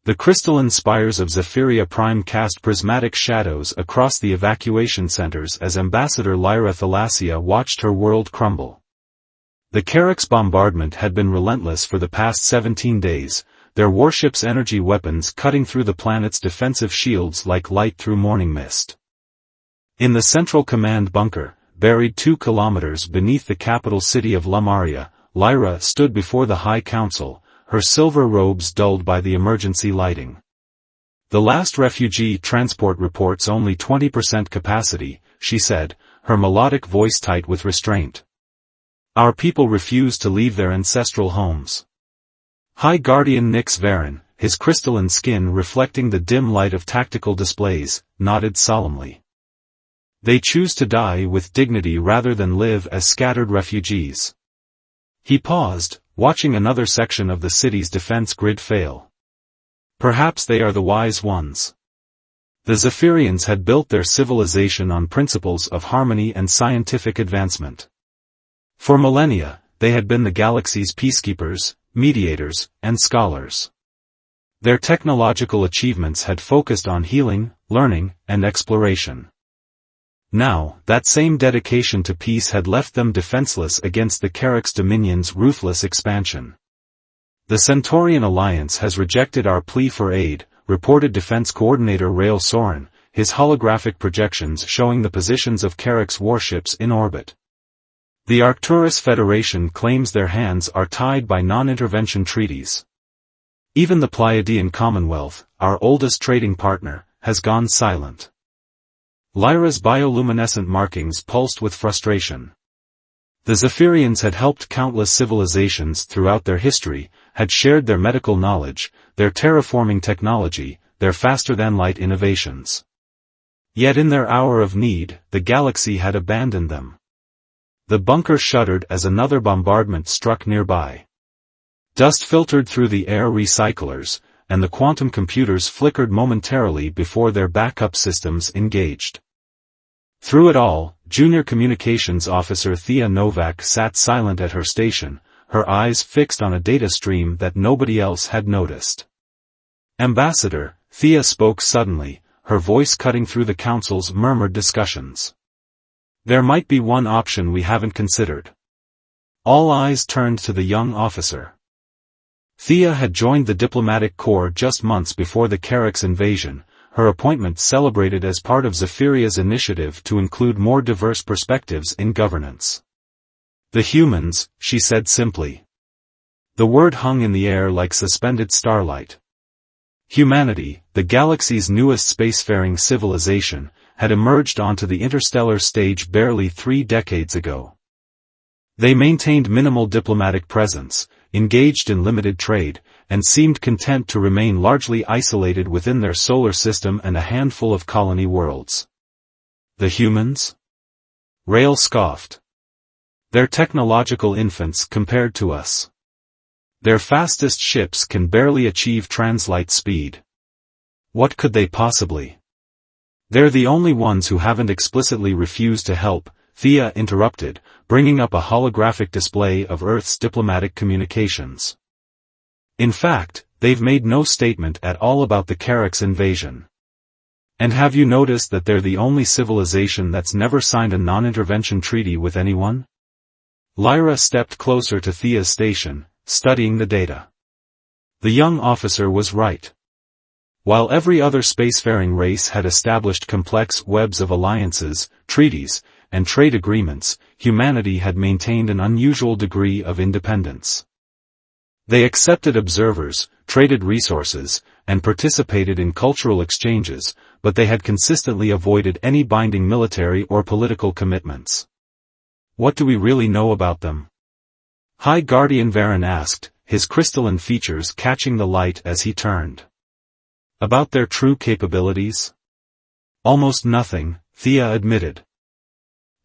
The crystalline spires of Zephyria Prime cast prismatic shadows across the evacuation centers as Ambassador Lyra Thalassia watched her world crumble. The Carrack's bombardment had been relentless for the past 17 days, their warships' energy weapons cutting through the planet's defensive shields like light through morning mist. In the central command bunker, buried 2 kilometers beneath the capital city of Lumaria, Lyra stood before the High Council, her silver robes dulled by the emergency lighting. The last refugee transport reports only 20% capacity, she said, her melodic voice tight with restraint. Our people refuse to leave their ancestral homes. High Guardian Nyx Varen, his crystalline skin reflecting the dim light of tactical displays, nodded solemnly. They choose to die with dignity rather than live as scattered refugees. He paused, watching another section of the city's defense grid fail. Perhaps they are the wise ones. The Zephyrians had built their civilization on principles of harmony and scientific advancement. For millennia, they had been the galaxy's peacekeepers, mediators, and scholars. Their technological achievements had focused on healing, learning, and exploration. Now, that same dedication to peace had left them defenseless against the Carrack's Dominion's ruthless expansion. The Centaurian Alliance has rejected our plea for aid, reported Defense Coordinator Rael Soren, his holographic projections showing the positions of Carrack's warships in orbit. The Arcturus Federation claims their hands are tied by non-intervention treaties. Even the Pleiadian Commonwealth, our oldest trading partner, has gone silent. Lyra's bioluminescent markings pulsed with frustration. The Zephyrians had helped countless civilizations throughout their history, had shared their medical knowledge, their terraforming technology, their faster-than-light innovations. Yet in their hour of need, the galaxy had abandoned them. The bunker shuddered as another bombardment struck nearby. Dust filtered through the air recyclers, and the quantum computers flickered momentarily before their backup systems engaged. Through it all, Junior Communications Officer Thea Novak sat silent at her station, her eyes fixed on a data stream that nobody else had noticed. Ambassador, Thea spoke suddenly, her voice cutting through the Council's murmured discussions. There might be one option we haven't considered. All eyes turned to the young officer. Thea had joined the diplomatic corps just months before the Carrack's invasion, her appointment celebrated as part of Zephyria's initiative to include more diverse perspectives in governance. The humans, she said simply. The word hung in the air like suspended starlight. Humanity, the galaxy's newest spacefaring civilization, had emerged onto the interstellar stage barely 3 decades ago. They maintained minimal diplomatic presence, engaged in limited trade, and seemed content to remain largely isolated within their solar system and a handful of colony worlds. The humans? Rael scoffed. They're technological infants compared to us. Their fastest ships can barely achieve translight speed. What could they possibly? They're the only ones who haven't explicitly refused to help, Thea interrupted, bringing up a holographic display of Earth's diplomatic communications. In fact, they've made no statement at all about the Carrack's invasion. And have you noticed that they're the only civilization that's never signed a non-intervention treaty with anyone? Lyra stepped closer to Thea's station, studying the data. The young officer was right. While every other spacefaring race had established complex webs of alliances, treaties, and trade agreements, humanity had maintained an unusual degree of independence. They accepted observers, traded resources, and participated in cultural exchanges, but they had consistently avoided any binding military or political commitments. What do we really know about them? High Guardian Varen asked, his crystalline features catching the light as he turned. About their true capabilities? Almost nothing, Thea admitted.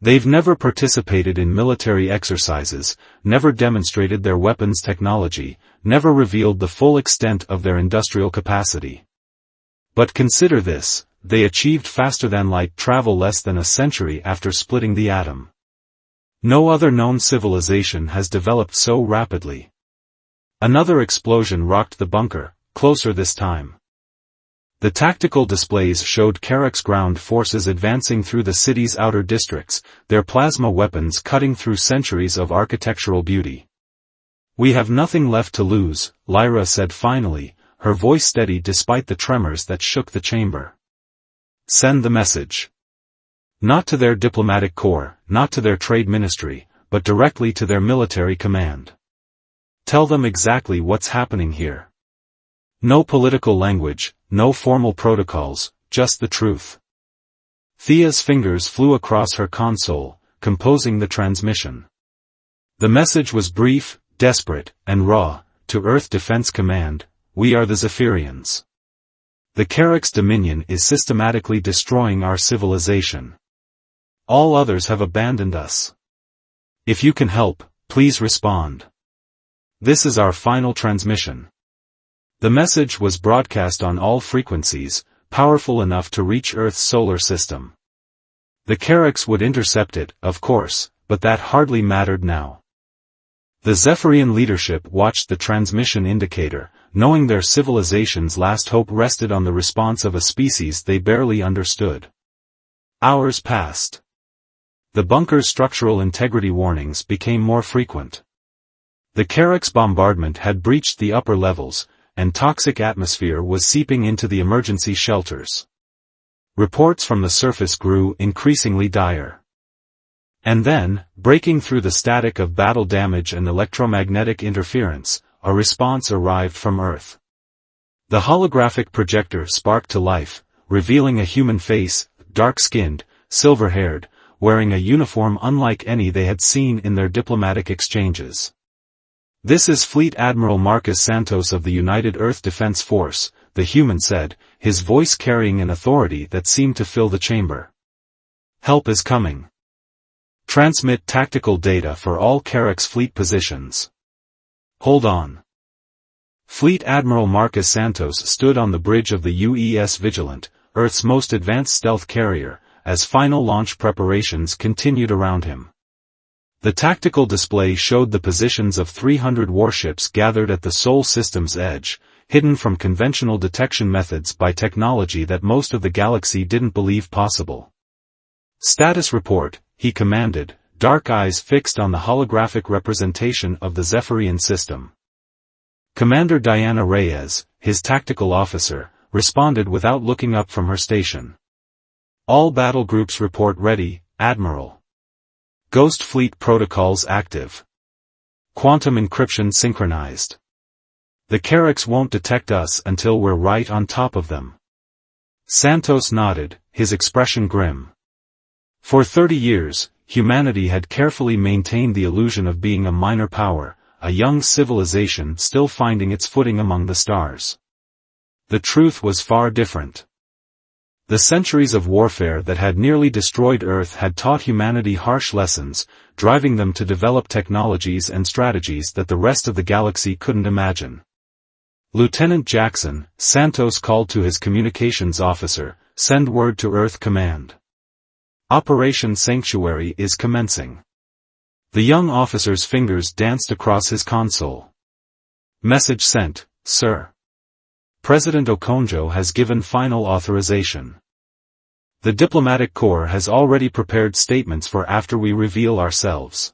They've never participated in military exercises, never demonstrated their weapons technology, never revealed the full extent of their industrial capacity. But consider this, they achieved faster-than-light travel less than a century after splitting the atom. No other known civilization has developed so rapidly. Another explosion rocked the bunker, closer this time. The tactical displays showed Carrick's ground forces advancing through the city's outer districts, their plasma weapons cutting through centuries of architectural beauty. "We have nothing left to lose," Lyra said finally, her voice steady despite the tremors that shook the chamber. "Send the message. Not to their diplomatic corps, not to their trade ministry, but directly to their military command. Tell them exactly what's happening here. No political language, no formal protocols, just the truth." Thea's fingers flew across her console, composing the transmission. The message was brief, desperate, and raw. "To Earth Defense Command, we are the Zephyrians. The Carrick's dominion is systematically destroying our civilization. All others have abandoned us. If you can help, please respond. This is our final transmission." The message was broadcast on all frequencies, powerful enough to reach Earth's solar system. The Carricks would intercept it, of course, but that hardly mattered now. The Zephyrian leadership watched the transmission indicator, knowing their civilization's last hope rested on the response of a species they barely understood. Hours passed. The bunker's structural integrity warnings became more frequent. The Carrick's bombardment had breached the upper levels, and toxic atmosphere was seeping into the emergency shelters. Reports from the surface grew increasingly dire. And then, breaking through the static of battle damage and electromagnetic interference, a response arrived from Earth. The holographic projector sparked to life, revealing a human face, dark-skinned, silver-haired, wearing a uniform unlike any they had seen in their diplomatic exchanges. "This is Fleet Admiral Marcus Santos of the United Earth Defense Force," the human said, his voice carrying an authority that seemed to fill the chamber. "Help is coming. Transmit tactical data for all Carrick's fleet positions. Hold on." Fleet Admiral Marcus Santos stood on the bridge of the UES Vigilant, Earth's most advanced stealth carrier, as final launch preparations continued around him. The tactical display showed the positions of 300 warships gathered at the Sol system's edge, hidden from conventional detection methods by technology that most of the galaxy didn't believe possible. "Status report," he commanded, dark eyes fixed on the holographic representation of the Zephyrian system. Commander Diana Reyes, his tactical officer, responded without looking up from her station. "All battle groups report ready, Admiral. Ghost Fleet protocols active. Quantum encryption synchronized. The Carricks won't detect us until we're right on top of them." Santos nodded, his expression grim. For 30 years, humanity had carefully maintained the illusion of being a minor power, a young civilization still finding its footing among the stars. The truth was far different. The centuries of warfare that had nearly destroyed Earth had taught humanity harsh lessons, driving them to develop technologies and strategies that the rest of the galaxy couldn't imagine. "Lieutenant Jackson," Santos called to his communications officer, "send word to Earth Command. Operation Sanctuary is commencing." The young officer's fingers danced across his console. "Message sent, sir. President Okonjo has given final authorization. The diplomatic corps has already prepared statements for after we reveal ourselves."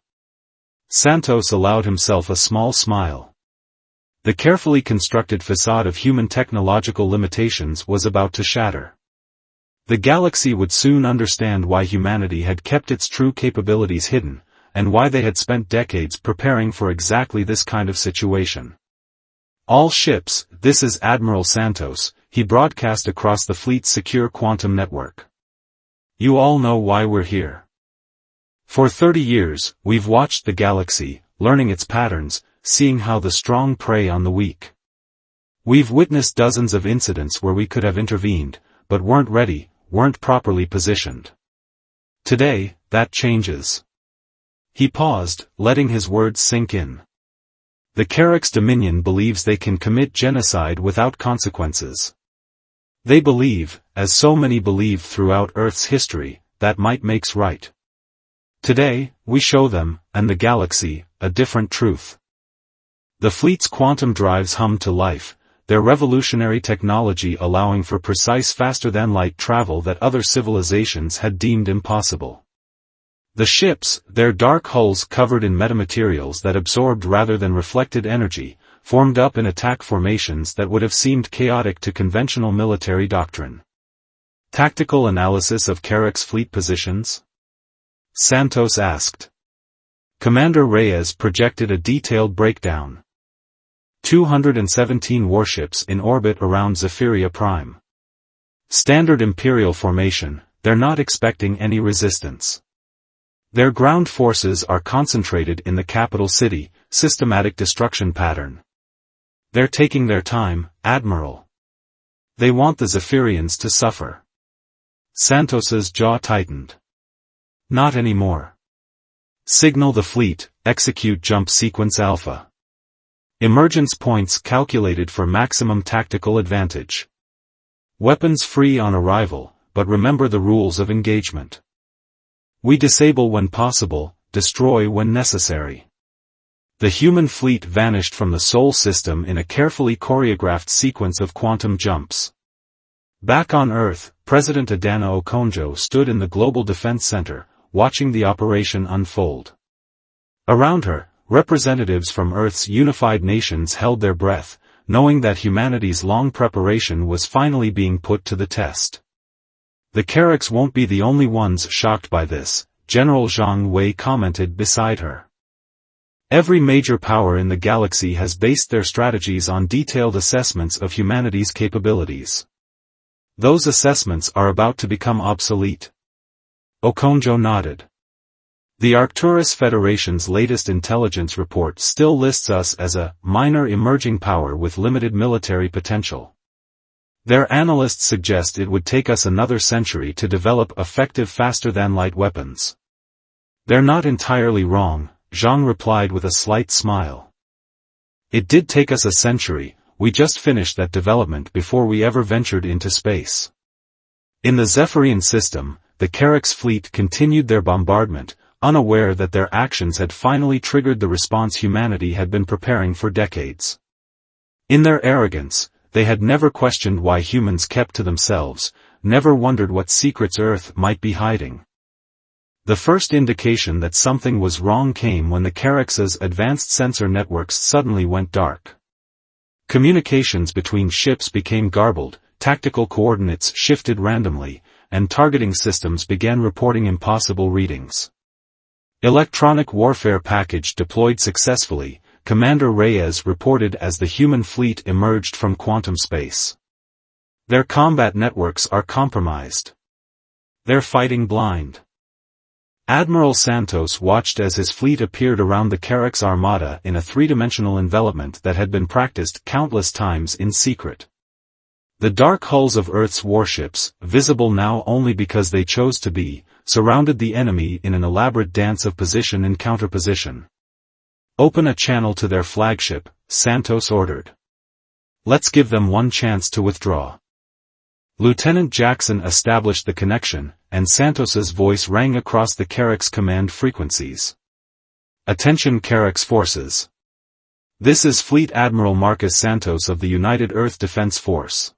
Santos allowed himself a small smile. The carefully constructed facade of human technological limitations was about to shatter. The galaxy would soon understand why humanity had kept its true capabilities hidden, and why they had spent decades preparing for exactly this kind of situation. "All ships, this is Admiral Santos," he broadcast across the fleet's secure quantum network. "You all know why we're here. For 30 years, we've watched the galaxy, learning its patterns, seeing how the strong prey on the weak. We've witnessed dozens of incidents where we could have intervened, but weren't ready, weren't properly positioned. Today, that changes." He paused, letting his words sink in. "The Carrick's Dominion believes they can commit genocide without consequences. They believe, as so many believe throughout Earth's history, that might makes right. Today, we show them, and the galaxy, a different truth." The fleet's quantum drives hummed to life, their revolutionary technology allowing for precise faster-than-light travel that other civilizations had deemed impossible. The ships, their dark hulls covered in metamaterials that absorbed rather than reflected energy, formed up in attack formations that would have seemed chaotic to conventional military doctrine. Tactical analysis of Carrack's fleet positions? Santos asked. Commander Reyes projected a detailed breakdown. 217 warships in orbit around Zephyria Prime. Standard Imperial formation, they're not expecting any resistance. Their ground forces are concentrated in the capital city, systematic destruction pattern. They're taking their time, Admiral. They want the Zephyrians to suffer. Santos's jaw tightened. Not anymore. Signal the fleet, execute jump sequence alpha. Emergence points calculated for maximum tactical advantage. Weapons free on arrival, but remember the rules of engagement. We disable when possible, destroy when necessary. The human fleet vanished from the Sol system in a carefully choreographed sequence of quantum jumps. Back on Earth, President Adana Okonjo stood in the Global Defense Center, watching the operation unfold. Around her, representatives from Earth's unified nations held their breath, knowing that humanity's long preparation was finally being put to the test. The Carracks won't be the only ones shocked by this, General Zhang Wei commented beside her. Every major power in the galaxy has based their strategies on detailed assessments of humanity's capabilities. Those assessments are about to become obsolete. Okonjo nodded. The Arcturus Federation's latest intelligence report still lists us as a minor emerging power with limited military potential. Their analysts suggest it would take us another century to develop effective faster-than-light weapons. They're not entirely wrong, Zhang replied with a slight smile. It did take us a century, we just finished that development before we ever ventured into space. In the Zephyrian system, the Carrack's fleet continued their bombardment, unaware that their actions had finally triggered the response humanity had been preparing for decades. In their arrogance, they had never questioned why humans kept to themselves, never wondered what secrets Earth might be hiding. The first indication that something was wrong came when the Carrack's advanced sensor networks suddenly went dark. Communications between ships became garbled, tactical coordinates shifted randomly, and targeting systems began reporting impossible readings. Electronic warfare package deployed successfully, Commander Reyes reported as the human fleet emerged from quantum space. Their combat networks are compromised. They're fighting blind. Admiral Santos watched as his fleet appeared around the Carrack's armada in a three-dimensional envelopment that had been practiced countless times in secret. The dark hulls of Earth's warships, visible now only because they chose to be, surrounded the enemy in an elaborate dance of position and counterposition. Open a channel to their flagship, Santos ordered. Let's give them one chance to withdraw. Lieutenant Jackson established the connection, and Santos's voice rang across the Carrack's command frequencies. Attention Carrack's forces. This is Fleet Admiral Marcus Santos of the United Earth Defense Force.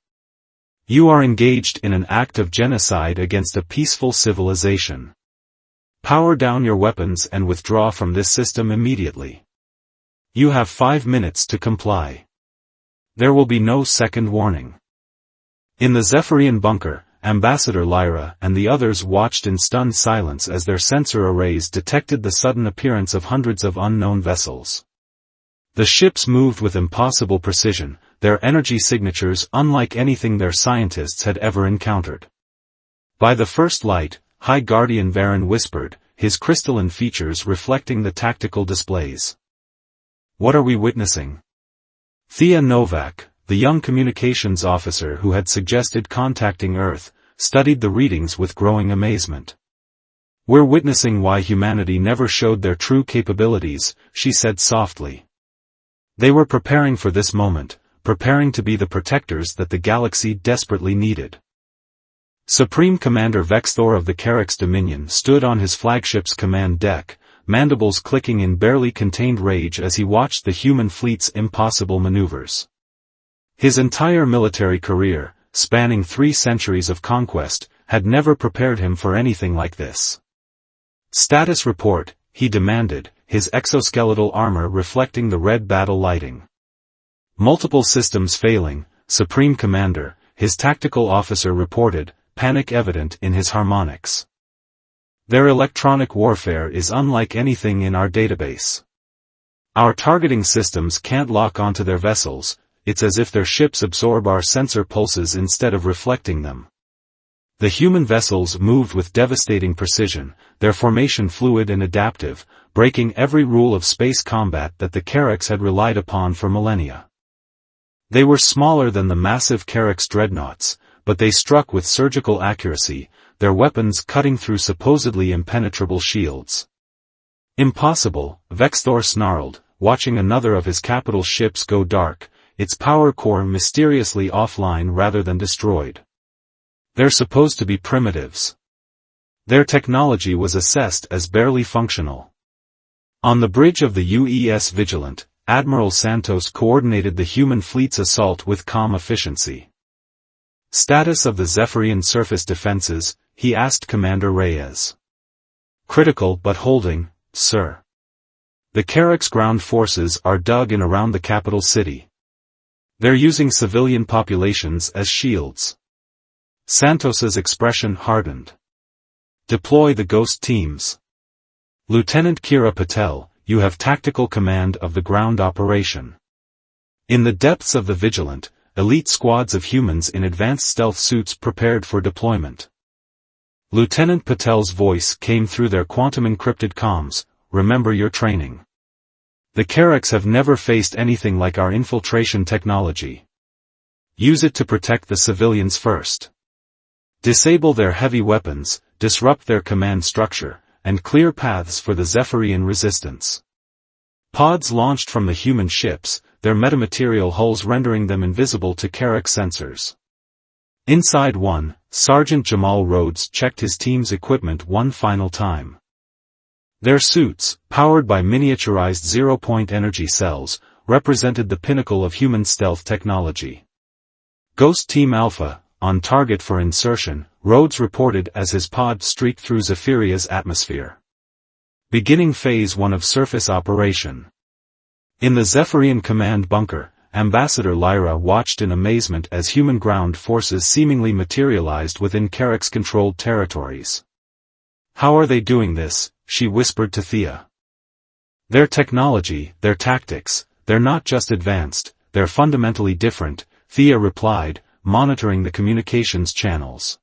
You are engaged in an act of genocide against a peaceful civilization. Power down your weapons and withdraw from this system immediately. You have 5 minutes to comply. There will be no second warning. In the Zephyrian bunker, Ambassador Lyra and the others watched in stunned silence as their sensor arrays detected the sudden appearance of hundreds of unknown vessels. The ships moved with impossible precision, their energy signatures unlike anything their scientists had ever encountered. By the first light, High Guardian Varen whispered, his crystalline features reflecting the tactical displays. What are we witnessing? Thea Novak, the young communications officer who had suggested contacting Earth, studied the readings with growing amazement. We're witnessing why humanity never showed their true capabilities, she said softly. They were preparing for this moment, preparing to be the protectors that the galaxy desperately needed. Supreme Commander Vexthor of the Carrack's Dominion stood on his flagship's command deck, mandibles clicking in barely contained rage as he watched the human fleet's impossible maneuvers. His entire military career, spanning 3 centuries of conquest, had never prepared him for anything like this. Status report, he demanded, his exoskeletal armor reflecting the red battle lighting. Multiple systems failing, Supreme Commander, his tactical officer reported, panic evident in his harmonics. Their electronic warfare is unlike anything in our database. Our targeting systems can't lock onto their vessels, it's as if their ships absorb our sensor pulses instead of reflecting them. The human vessels moved with devastating precision, their formation fluid and adaptive, breaking every rule of space combat that the Carracks had relied upon for millennia. They were smaller than the massive Carracks dreadnoughts, but they struck with surgical accuracy, their weapons cutting through supposedly impenetrable shields. Impossible, Vexthor snarled, watching another of his capital ships go dark, its power core mysteriously offline rather than destroyed. They're supposed to be primitives. Their technology was assessed as barely functional. On the bridge of the UES Vigilant, Admiral Santos coordinated the human fleet's assault with calm efficiency. Status of the Zephyrian surface defenses, he asked Commander Reyes. Critical but holding, sir. The Carracks ground forces are dug in around the capital city. They're using civilian populations as shields. Santos's expression hardened. Deploy the ghost teams. Lieutenant Kira Patel, you have tactical command of the ground operation. In the depths of the Vigilant, elite squads of humans in advanced stealth suits prepared for deployment. Lieutenant Patel's voice came through their quantum-encrypted comms, remember your training. The Carracks have never faced anything like our infiltration technology. Use it to protect the civilians first. Disable their heavy weapons, disrupt their command structure, and clear paths for the Zephyrian resistance. Pods launched from the human ships, their metamaterial hulls rendering them invisible to Carrack sensors. Inside one, Sergeant Jamal Rhodes checked his team's equipment one final time. Their suits, powered by miniaturized zero-point energy cells, represented the pinnacle of human stealth technology. Ghost Team Alpha, on target for insertion, Rhodes reported as his pod streaked through Zephiria's atmosphere. Beginning Phase 1 of surface operation. In the Zephyrian command bunker, Ambassador Lyra watched in amazement as human ground forces seemingly materialized within Carracks-controlled territories. How are they doing this? She whispered to Thea. Their technology, their tactics, they're not just advanced, they're fundamentally different, Thea replied, monitoring the communications channels.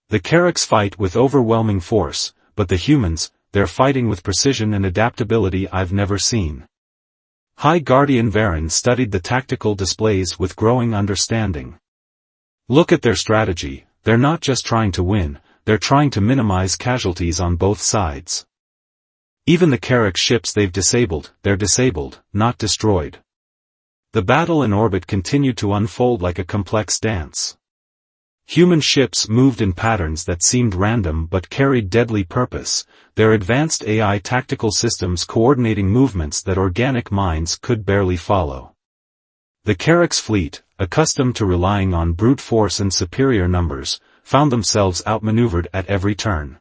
The Carracks fight with overwhelming force, but the humans, they're fighting with precision and adaptability I've never seen. High Guardian Varen studied the tactical displays with growing understanding. Look at their strategy, they're not just trying to win, they're trying to minimize casualties on both sides. Even the Carracks ships they've disabled, they're disabled, not destroyed. The battle in orbit continued to unfold like a complex dance. Human ships moved in patterns that seemed random but carried deadly purpose, their advanced AI tactical systems coordinating movements that organic minds could barely follow. The Carracks fleet, accustomed to relying on brute force and superior numbers, found themselves outmaneuvered at every turn.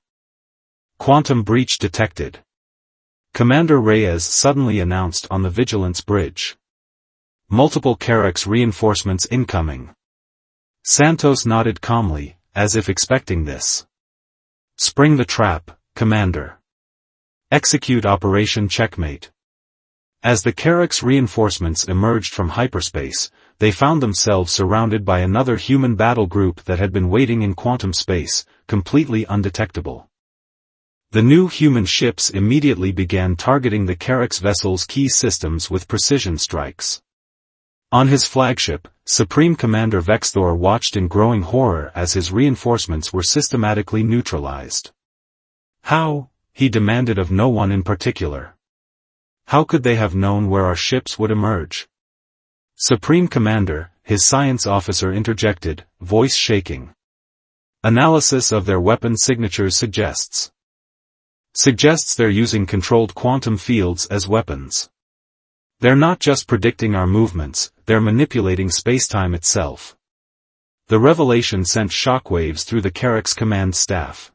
Quantum breach detected. Commander Reyes suddenly announced on the Vigilance bridge. Multiple Carracks reinforcements incoming. Santos nodded calmly, as if expecting this. Spring the trap, Commander. Execute Operation Checkmate. As the Carracks reinforcements emerged from hyperspace, they found themselves surrounded by another human battle group that had been waiting in quantum space, completely undetectable. The new human ships immediately began targeting the Carracks vessel's key systems with precision strikes. On his flagship, Supreme Commander Vexthor watched in growing horror as his reinforcements were systematically neutralized. How? He demanded of no one in particular. How could they have known where our ships would emerge? Supreme Commander, his science officer interjected, voice shaking. Analysis of their weapon signatures suggests they're using controlled quantum fields as weapons. They're not just predicting our movements, they're manipulating spacetime itself. The revelation sent shockwaves through the Carrack's command staff.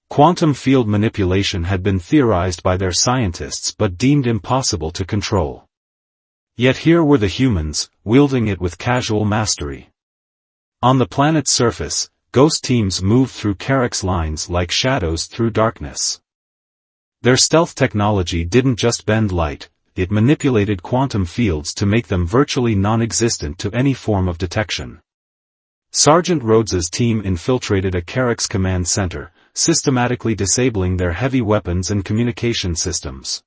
Quantum field manipulation had been theorized by their scientists but deemed impossible to control. Yet here were the humans, wielding it with casual mastery. On the planet's surface, ghost teams moved through Carrack's lines like shadows through darkness. Their stealth technology didn't just bend light, it manipulated quantum fields to make them virtually non-existent to any form of detection. Sergeant Rhodes's team infiltrated a Carrack's command center, systematically disabling their heavy weapons and communication systems.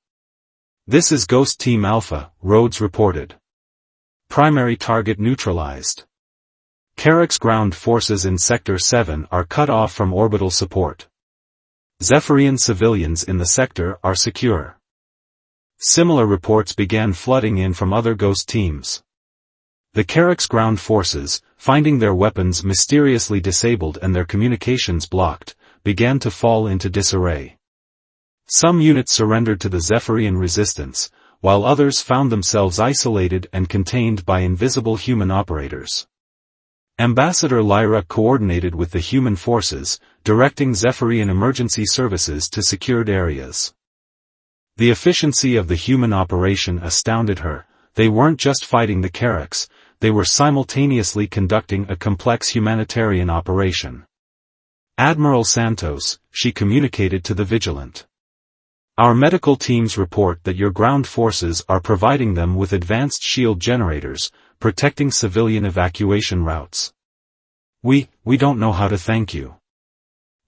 "This is Ghost Team Alpha," Rhodes reported. "Primary target neutralized. Carrack's ground forces in Sector 7 are cut off from orbital support. Zephyrian civilians in the sector are secure." Similar reports began flooding in from other Ghost teams. The Carrack's ground forces, finding their weapons mysteriously disabled and their communications blocked, began to fall into disarray. Some units surrendered to the Zephyrian resistance, while others found themselves isolated and contained by invisible human operators. Ambassador Lyra coordinated with the human forces, directing Zephyrian emergency services to secured areas. The efficiency of the human operation astounded her. They weren't just fighting the Carracks, they were simultaneously conducting a complex humanitarian operation. "Admiral Santos," she communicated to the Vigilant. "Our medical teams report that your ground forces are providing them with advanced shield generators, protecting civilian evacuation routes. We don't know how to thank you."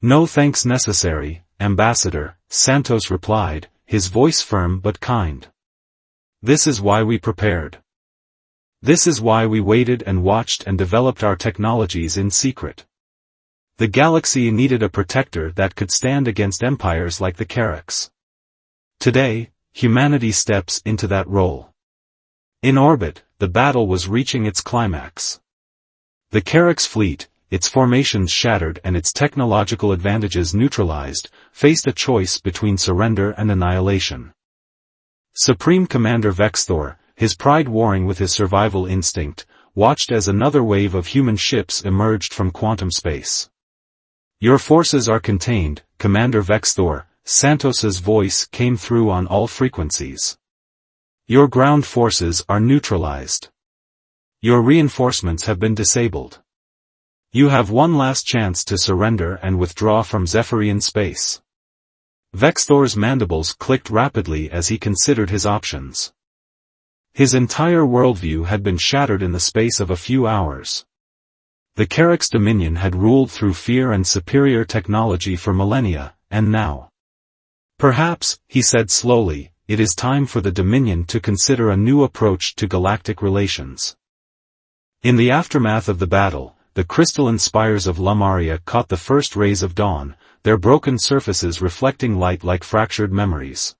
"No thanks necessary, Ambassador," Santos replied, his voice firm but kind. "This is why we prepared. This is why we waited and watched and developed our technologies in secret. The galaxy needed a protector that could stand against empires like the Carracks. Today, humanity steps into that role." In orbit, the battle was reaching its climax. The Carrack's fleet, its formations shattered and its technological advantages neutralized, faced a choice between surrender and annihilation. Supreme Commander Vexthor, his pride warring with his survival instinct, watched as another wave of human ships emerged from quantum space. "Your forces are contained, Commander Vexthor," Santos's voice came through on all frequencies. "Your ground forces are neutralized. Your reinforcements have been disabled. You have one last chance to surrender and withdraw from Zephyrian space." Vexthor's mandibles clicked rapidly as he considered his options. His entire worldview had been shattered in the space of a few hours. The Carrack's dominion had ruled through fear and superior technology for millennia, and now. "Perhaps," he said slowly, "it is time for the Dominion to consider a new approach to galactic relations." In the aftermath of the battle, the crystalline spires of Lumaria caught the first rays of dawn, their broken surfaces reflecting light like fractured memories.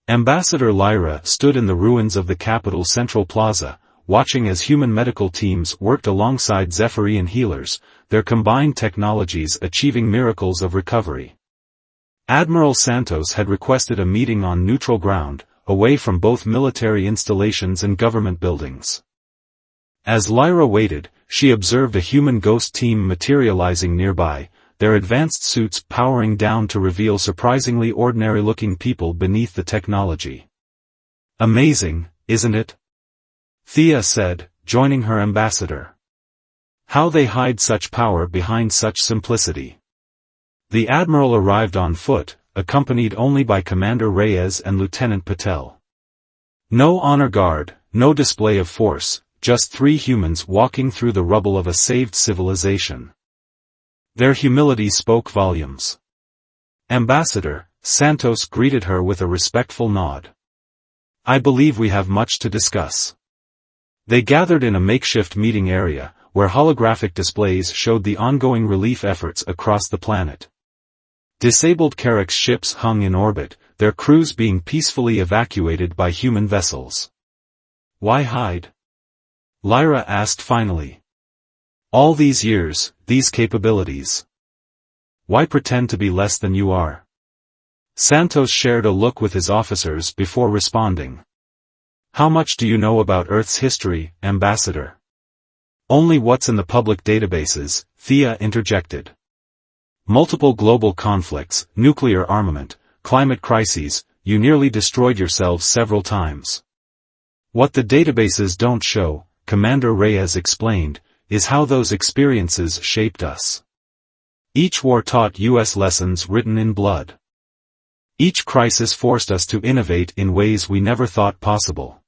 Ambassador Lyra stood in the ruins of the capital's central plaza, watching as human medical teams worked alongside Zephyrian healers, their combined technologies achieving miracles of recovery. Admiral Santos had requested a meeting on neutral ground, away from both military installations and government buildings. As Lyra waited, she observed a human ghost team materializing nearby, their advanced suits powering down to reveal surprisingly ordinary-looking people beneath the technology. "Amazing, isn't it?" Thea said, joining her ambassador. "How they hide such power behind such simplicity." The admiral arrived on foot, accompanied only by Commander Reyes and Lieutenant Patel. No honor guard, no display of force, just three humans walking through the rubble of a saved civilization. Their humility spoke volumes. "Ambassador," Santos greeted her with a respectful nod. "I believe we have much to discuss." They gathered in a makeshift meeting area, where holographic displays showed the ongoing relief efforts across the planet. Disabled Carrack's ships hung in orbit, their crews being peacefully evacuated by human vessels. "Why hide?" Lyra asked finally. "All these years, these capabilities. Why pretend to be less than you are?" Santos shared a look with his officers before responding. How much do you know about Earth's history, Ambassador? Only what's in the public databases, Thea interjected. Multiple global conflicts, nuclear armament, climate crises, you nearly destroyed yourselves several times. What the databases don't show, Commander Reyes explained, is how those experiences shaped us. Each war taught U.S. lessons written in blood. Each crisis forced us to innovate in ways we never thought possible.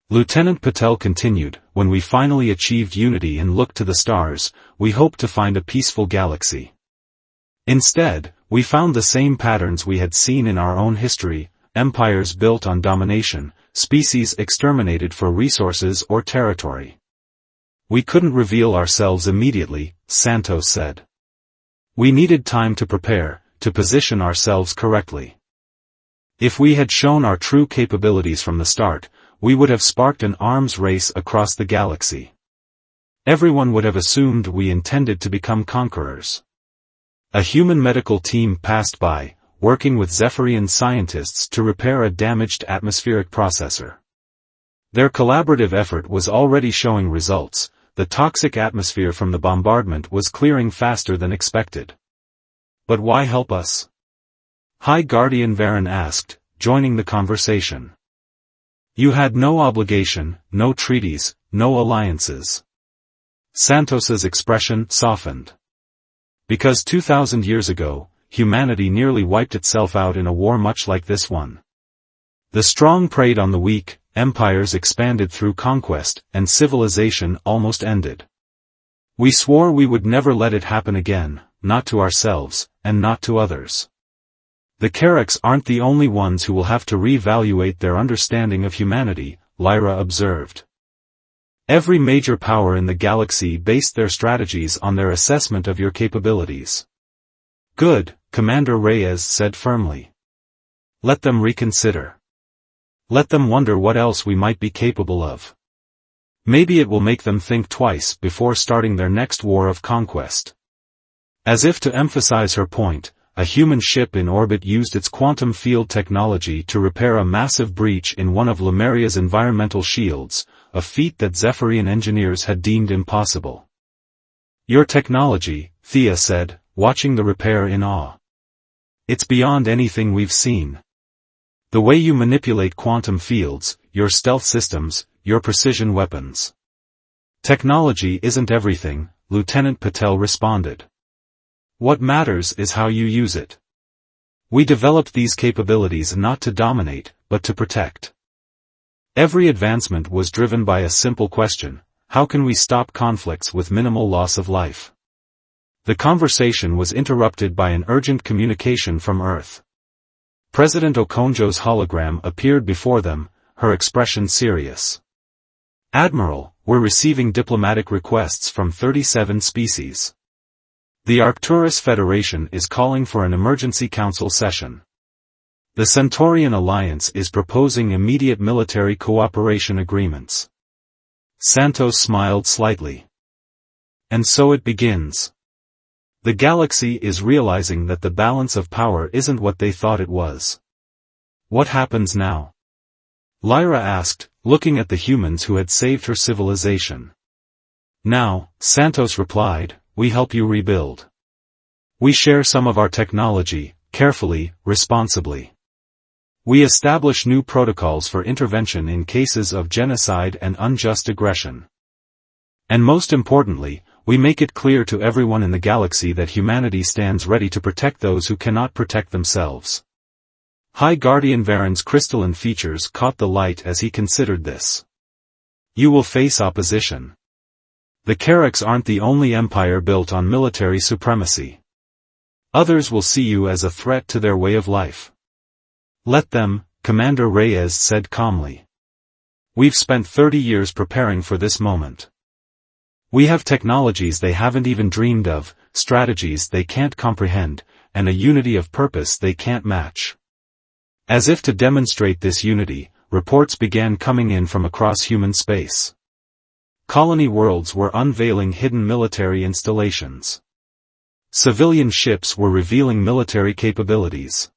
Lieutenant Patel continued, when we finally achieved unity and looked to the stars, we hoped to find a peaceful galaxy. Instead, we found the same patterns we had seen in our own history, empires built on domination, species exterminated for resources or territory. We couldn't reveal ourselves immediately, Santos said. We needed time to prepare, to position ourselves correctly. If we had shown our true capabilities from the start, we would have sparked an arms race across the galaxy. Everyone would have assumed we intended to become conquerors. A human medical team passed by, working with Zephyrian scientists to repair a damaged atmospheric processor. Their collaborative effort was already showing results. The toxic atmosphere from the bombardment was clearing faster than expected. But why help us? High Guardian Varen asked, joining the conversation. You had no obligation, no treaties, no alliances. Santos's expression softened. Because 2,000 years ago, humanity nearly wiped itself out in a war much like this one. The strong preyed on the weak, empires expanded through conquest, and civilization almost ended. We swore we would never let it happen again, not to ourselves, and not to others. The Carracks aren't the only ones who will have to reevaluate their understanding of humanity, Lyra observed. Every major power in the galaxy based their strategies on their assessment of your capabilities. Good, Commander Reyes said firmly. Let them reconsider. Let them wonder what else we might be capable of. Maybe it will make them think twice before starting their next war of conquest. As if to emphasize her point, a human ship in orbit used its quantum field technology to repair a massive breach in one of Lemuria's environmental shields, a feat that Zephyrian engineers had deemed impossible. Your technology, Thea said, watching the repair in awe. It's beyond anything we've seen. The way you manipulate quantum fields, your stealth systems, your precision weapons. Technology isn't everything, Lieutenant Patel responded. What matters is how you use it. We developed these capabilities not to dominate, but to protect. Every advancement was driven by a simple question: how can we stop conflicts with minimal loss of life? The conversation was interrupted by an urgent communication from Earth. President Okonjo's hologram appeared before them, her expression serious. Admiral, we're receiving diplomatic requests from 37 species. The Arcturus Federation is calling for an emergency council session. The Centaurian Alliance is proposing immediate military cooperation agreements. Santos smiled slightly. And so it begins. The galaxy is realizing that the balance of power isn't what they thought it was. What happens now? Lyra asked, looking at the humans who had saved her civilization. Now, Santos replied, we help you rebuild. We share some of our technology, carefully, responsibly. We establish new protocols for intervention in cases of genocide and unjust aggression. And most importantly, we make it clear to everyone in the galaxy that humanity stands ready to protect those who cannot protect themselves. High Guardian Varen's crystalline features caught the light as he considered this. You will face opposition. The Carracks aren't the only empire built on military supremacy. Others will see you as a threat to their way of life. Let them, Commander Reyes said calmly. We've spent 30 years preparing for this moment. We have technologies they haven't even dreamed of, strategies they can't comprehend, and a unity of purpose they can't match. As if to demonstrate this unity, reports began coming in from across human space. Colony worlds were unveiling hidden military installations. Civilian ships were revealing military capabilities.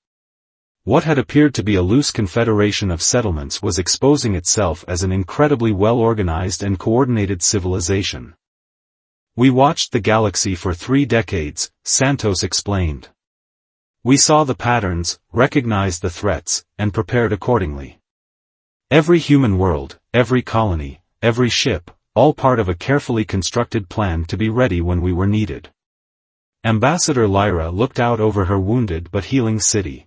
What had appeared to be a loose confederation of settlements was exposing itself as an incredibly well-organized and coordinated civilization. "We watched the galaxy for 3 decades, Santos explained. We saw the patterns, recognized the threats, and prepared accordingly. Every human world, every colony, every ship, all part of a carefully constructed plan to be ready when we were needed." Ambassador Lyra looked out over her wounded but healing city.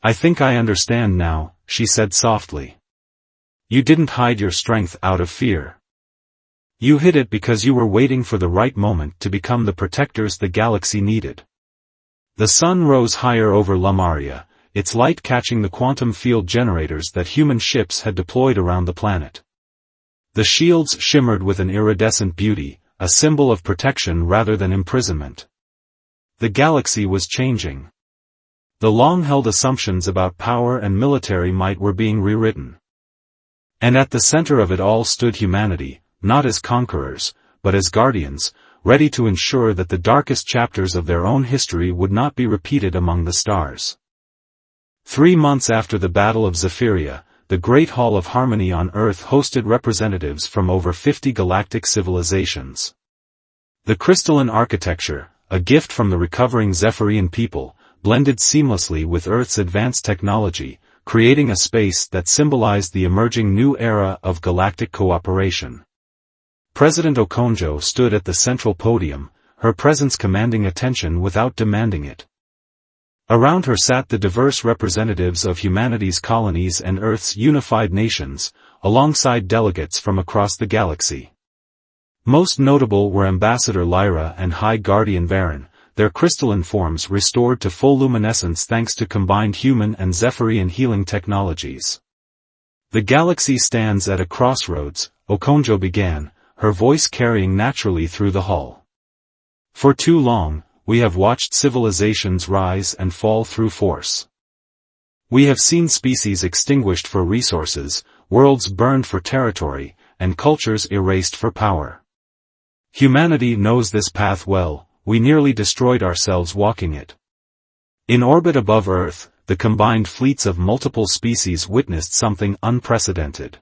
"I think I understand now," she said softly. "You didn't hide your strength out of fear. You hid it because you were waiting for the right moment to become the protectors the galaxy needed." The sun rose higher over Lamaria, its light catching the quantum field generators that human ships had deployed around the planet. The shields shimmered with an iridescent beauty, a symbol of protection rather than imprisonment. The galaxy was changing. The long-held assumptions about power and military might were being rewritten. And at the center of it all stood humanity, not as conquerors, but as guardians, ready to ensure that the darkest chapters of their own history would not be repeated among the stars. 3 months after the Battle of Zephyria, the Great Hall of Harmony on Earth hosted representatives from over 50 galactic civilizations. The crystalline architecture, a gift from the recovering Zephyrian people, blended seamlessly with Earth's advanced technology, creating a space that symbolized the emerging new era of galactic cooperation. President Okonjo stood at the central podium, her presence commanding attention without demanding it. Around her sat the diverse representatives of humanity's colonies and Earth's unified nations, alongside delegates from across the galaxy. Most notable were Ambassador Lyra and High Guardian Varen, their crystalline forms restored to full luminescence thanks to combined human and Zephyrian healing technologies. "The galaxy stands at a crossroads," Okonjo began, her voice carrying naturally through the hall. "For too long, we have watched civilizations rise and fall through force. We have seen species extinguished for resources, worlds burned for territory, and cultures erased for power. Humanity knows this path well, we nearly destroyed ourselves walking it. In orbit above Earth, the combined fleets of multiple species witnessed something unprecedented.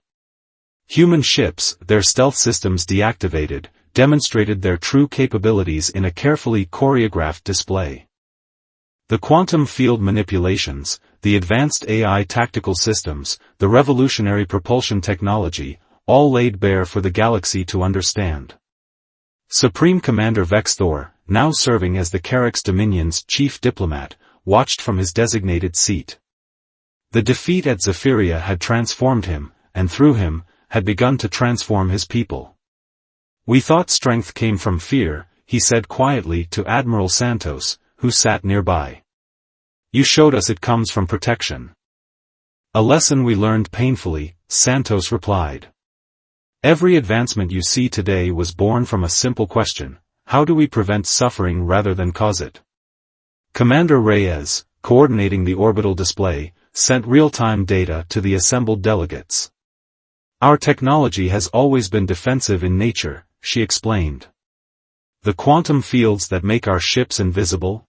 Human ships, their stealth systems deactivated, demonstrated their true capabilities in a carefully choreographed display. The quantum field manipulations, the advanced AI tactical systems, the revolutionary propulsion technology, all laid bare for the galaxy to understand. Supreme Commander Vexthor, now serving as the Carix Dominion's chief diplomat, watched from his designated seat. The defeat at Zephyria had transformed him, and through him, had begun to transform his people. "We thought strength came from fear," he said quietly to Admiral Santos, who sat nearby. "You showed us it comes from protection." "A lesson we learned painfully," Santos replied. "Every advancement you see today was born from a simple question: how do we prevent suffering rather than cause it?" Commander Reyes, coordinating the orbital display, sent real-time data to the assembled delegates. "Our technology has always been defensive in nature," she explained. "The quantum fields that make our ships invisible?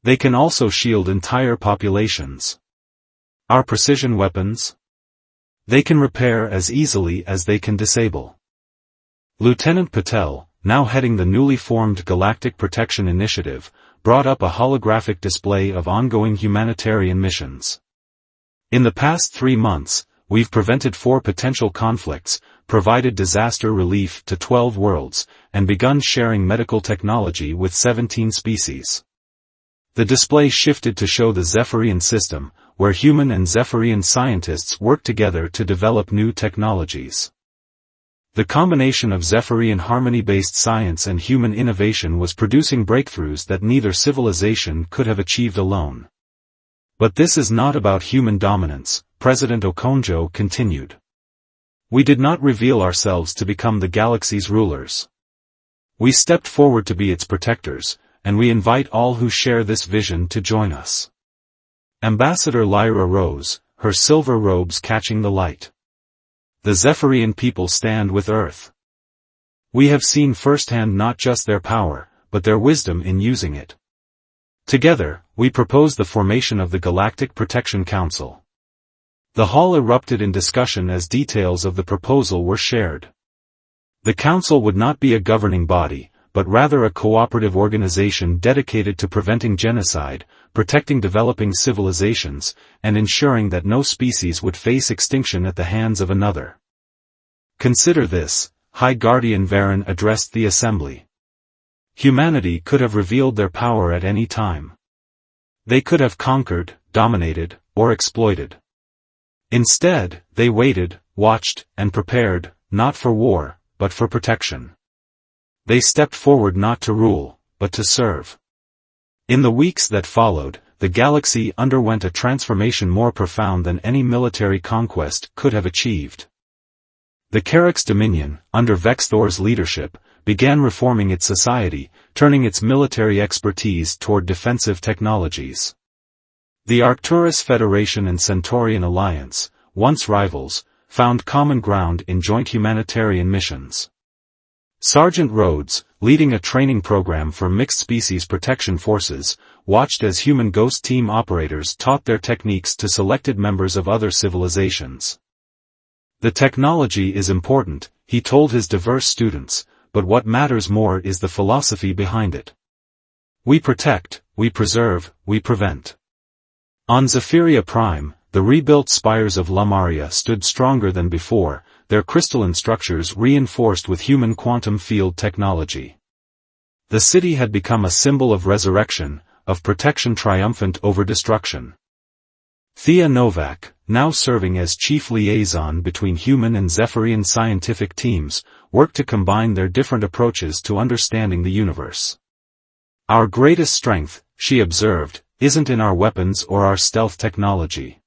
They can also shield entire populations. Our precision weapons? They can repair as easily as they can disable." Lieutenant Patel, now heading the newly formed Galactic Protection Initiative, brought up a holographic display of ongoing humanitarian missions. "In the past 3 months, we've prevented 4 potential conflicts, provided disaster relief to 12 worlds, and begun sharing medical technology with 17 species." The display shifted to show the Zephyrian system, where human and Zephyrian scientists work together to develop new technologies. The combination of Zephyrian harmony-based science and human innovation was producing breakthroughs that neither civilization could have achieved alone. "But this is not about human dominance," President Okonjo continued. "We did not reveal ourselves to become the galaxy's rulers. We stepped forward to be its protectors, and we invite all who share this vision to join us." Ambassador Lyra rose, her silver robes catching the light. "The Zephyrian people stand with Earth. We have seen firsthand not just their power, but their wisdom in using it. Together, we propose the formation of the Galactic Protection Council. The hall erupted in discussion as details of the proposal were shared. The council would not be a governing body, but rather a cooperative organization dedicated to preventing genocide, protecting developing civilizations, and ensuring that no species would face extinction at the hands of another. Consider this, High Guardian Varen addressed the assembly. Humanity could have revealed their power at any time. They could have conquered, dominated, or exploited. Instead, they waited, watched, and prepared, not for war, but for protection. They stepped forward not to rule, but to serve. In the weeks that followed, the galaxy underwent a transformation more profound than any military conquest could have achieved. The Carrack's Dominion, under Vexthor's leadership, began reforming its society, turning its military expertise toward defensive technologies. The Arcturus Federation and Centaurian Alliance, once rivals, found common ground in joint humanitarian missions. Sergeant Rhodes, leading a training program for mixed-species protection forces, watched as human ghost team operators taught their techniques to selected members of other civilizations. The technology is important, he told his diverse students, but what matters more is the philosophy behind it. We protect, we preserve, we prevent. On Zephyria Prime, the rebuilt spires of Lamaria stood stronger than before, their crystalline structures reinforced with human quantum field technology. The city had become a symbol of resurrection, of protection triumphant over destruction. Thea Novak, now serving as chief liaison between human and Zephyrian scientific teams, worked to combine their different approaches to understanding the universe. Our greatest strength, she observed, isn't in our weapons or our stealth technology.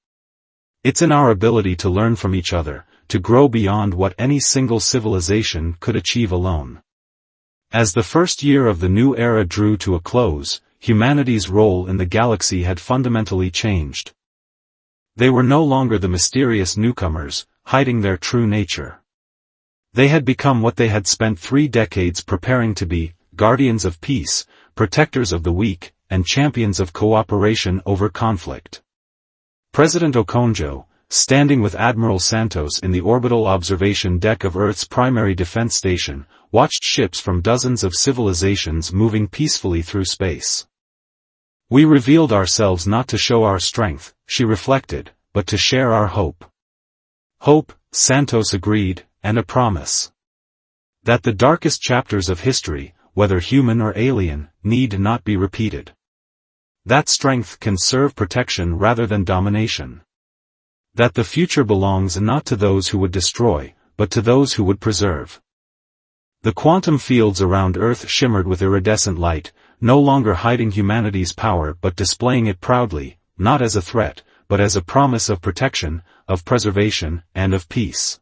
It's in our ability to learn from each other, to grow beyond what any single civilization could achieve alone. As the first year of the new era drew to a close, humanity's role in the galaxy had fundamentally changed. They were no longer the mysterious newcomers, hiding their true nature. They had become what they had spent 3 decades preparing to be, guardians of peace, protectors of the weak, and champions of cooperation over conflict. President Okonjo, standing with Admiral Santos in the orbital observation deck of Earth's primary defense station, watched ships from dozens of civilizations moving peacefully through space. We revealed ourselves not to show our strength, she reflected, but to share our hope. Hope, Santos agreed, and a promise. That the darkest chapters of history, whether human or alien, need not be repeated. That strength can serve protection rather than domination. That the future belongs not to those who would destroy, but to those who would preserve. The quantum fields around Earth shimmered with iridescent light, no longer hiding humanity's power but displaying it proudly, not as a threat, but as a promise of protection, of preservation, and of peace.